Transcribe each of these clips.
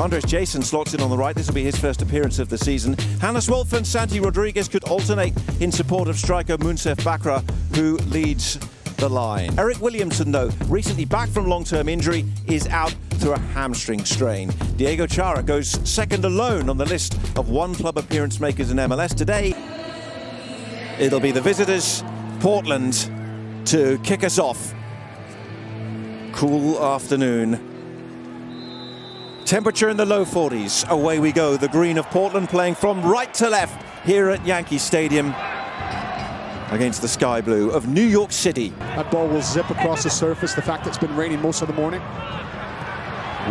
Andres Jason slots in on the right. This will be his first appearance of the season. Hannes Wolf and Santi Rodriguez could alternate in support of striker Mounsef Bakra, who leads the line. Eric Williamson, though, recently back from long-term injury, is out through a hamstring strain. Diego Chara goes second alone on the list of one-club appearance makers in MLS today. It'll be the visitors, Portland, to kick us off. Cool afternoon. Temperature in the low 40s. Away we go. The green of Portland playing from right to left here at Yankee Stadium against the sky blue of New York City. That ball will zip across the surface. The fact that it's been raining most of the morning.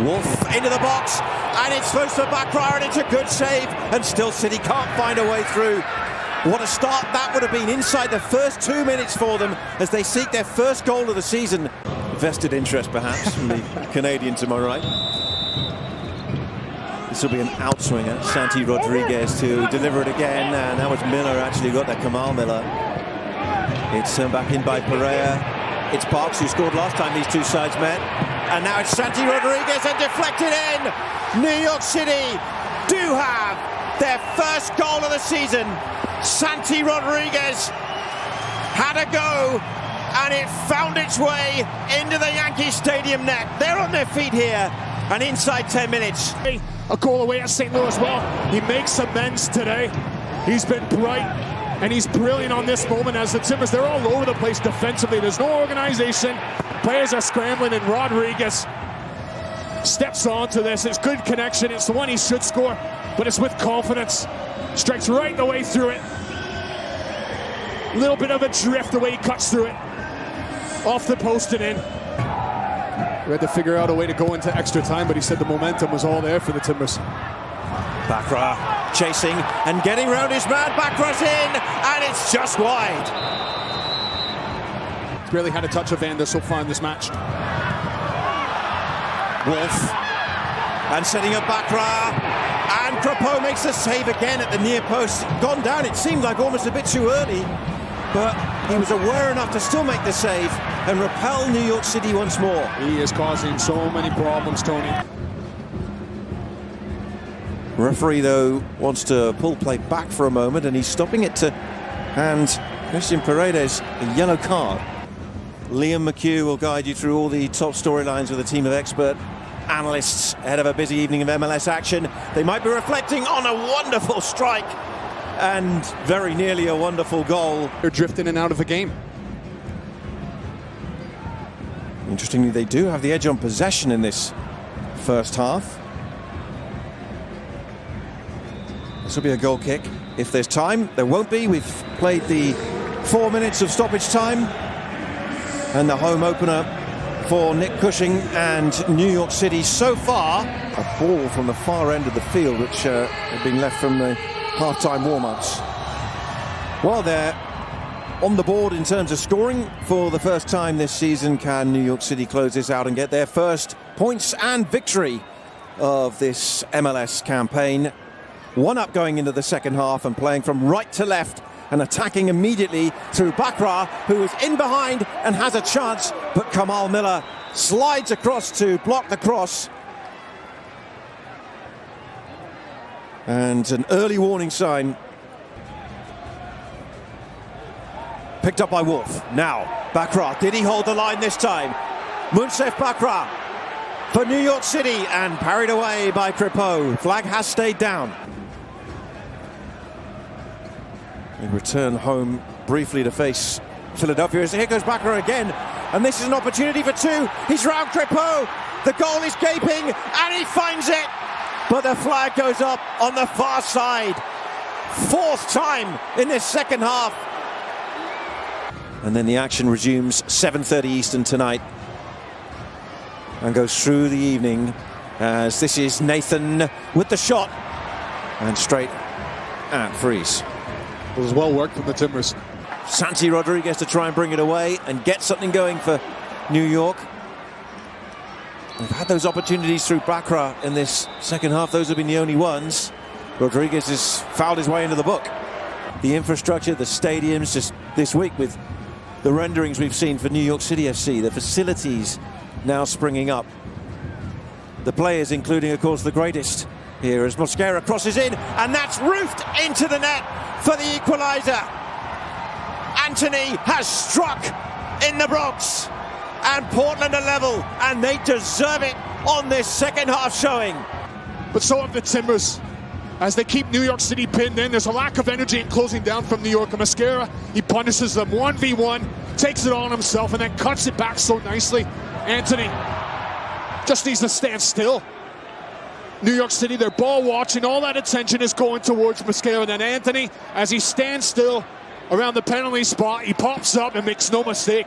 Wolf into the box, and it's close to Bakra, and it's a good save, and still City can't find a way through. What a start that would have been inside the first 2 minutes for them as they seek their first goal of the season. Vested interest, perhaps, from the Canadian to my right. This will be an outswinger. Santi Rodriguez to deliver it again, and how much Miller actually got there? Kamal Miller. It's turned back in by Pereira. It's Parks who scored last time these two sides met. And now it's Santi Rodriguez and deflected in. New York City do have their first goal of the season. Santi Rodriguez had a go, and it found its way into the Yankee Stadium net. They're on their feet here, and inside 10 minutes. A goal away at St. Louis. Well, he makes amends today. He's been bright, and he's brilliant on this moment as the Timbers, they're all over the place defensively. There's no organization. Players are scrambling, and Rodriguez steps onto this. It's good connection. It's the one he should score, but it's with confidence. Strikes right the way through it. A little bit of a drift the way he cuts through it. Off the post and in. We had to figure out a way to go into extra time, but he said the momentum was all there for the Timbers. Bakra chasing and getting round his man. Bakra's in, and it's just wide. He's barely had a touch of Vanda so far in this match. Wolf, and setting up Bakra, and Crepeau makes the save again at the near post. Gone down, it seemed like almost a bit too early, but he was aware enough to still make the save and repel New York City once more. He is causing so many problems, Tony. Referee, though, wants to pull play back for a moment, and he's stopping it to hand Christian Paredes a yellow card. Liam McHugh will guide you through all the top storylines with a team of expert analysts ahead of a busy evening of MLS action. They might be reflecting on a wonderful strike and very nearly a wonderful goal. They're drifting in and out of the game. Interestingly, they do have the edge on possession in this first half. This will be a goal kick if there's time. There won't be. We've played the 4 minutes of stoppage time, and the home opener for Nick Cushing and New York City so far. A ball from the far end of the field, which had been left from the half-time warm-ups. Well, they're on the board in terms of scoring for the first time this season. Can New York City close this out and get their first points and victory of this MLS campaign? One up going into the second half and playing from right to left and attacking immediately through Bakra, who is in behind and has a chance, but Kamal Miller slides across to block the cross. And an early warning sign picked up by Wolf. Now, Bakra, did he hold the line this time? Mounsef Bakra for New York City, and parried away by Crepeau. Flag has stayed down. They return home briefly to face Philadelphia. Here goes Bakra again, and this is an opportunity for two. He's round Crepeau. The goal is gaping, and he finds it. But the flag goes up on the far side. Fourth time in this second half. And then the action resumes 7:30 Eastern tonight and goes through the evening, as this is Nathan with the shot and straight at Freeze. It was well worked from the Timbers. Santi Rodriguez to try and bring it away and get something going for New York. They've had those opportunities through Bakra in this second half. Those have been the only ones. Rodriguez has fouled his way into the book. The infrastructure, the stadiums, just this week with the renderings we've seen for New York City FC, the facilities now springing up. the players, including, of course, the greatest here as Mosquera crosses in, and that's roofed into the net for the equaliser. Anthony has struck in the Bronx, and Portland are level, and they deserve it on this second half showing. But so have the Timbers. As they keep New York City pinned in, there's a lack of energy in closing down from New York. And Mosquera, he punishes them 1v1, takes it on himself, and then cuts it back so nicely. Anthony just needs to stand still. New York City, they're ball watching. All that attention is going towards Mosquera. And then Anthony, as he stands still around the penalty spot, he pops up and makes no mistake.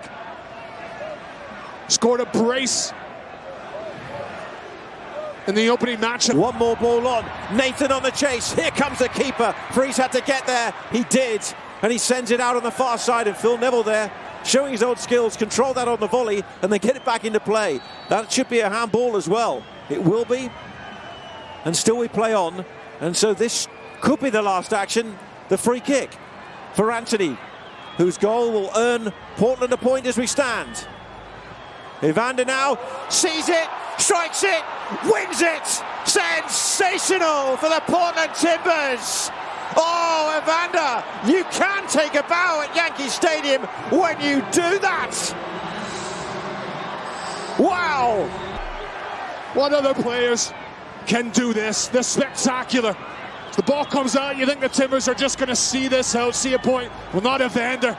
Scored a brace in the opening matchup. One more ball on. Nathan on the chase. Here comes the keeper. Freeze had to get there. He did. And he sends it out on the far side. And Phil Neville there, showing his own skills, control that on the volley, and then get it back into play. That should be a handball as well. It will be. And still we play on. And so this could be the last action. The free kick for Anthony, whose goal will earn Portland a point as we stand. Evander now sees it, strikes it, wins it. Sensational for the Portland Timbers. Oh, Evander, you can take a bow at Yankee Stadium when you do that. Wow. What other players can do this? They're spectacular. The ball comes out, you think the Timbers are just going to see this out, see a point. Well, not Evander.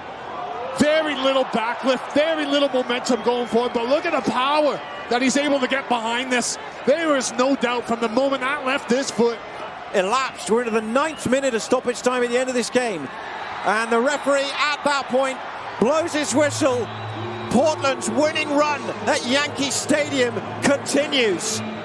Very little backlift, very little momentum going forward, but look at the power that he's able to get behind this. There is no doubt from the moment that left his foot. Elapsed. We're into the 9th minute of stoppage time at the end of this game. And the referee at that point blows his whistle. Portland's winning run at Yankee Stadium continues.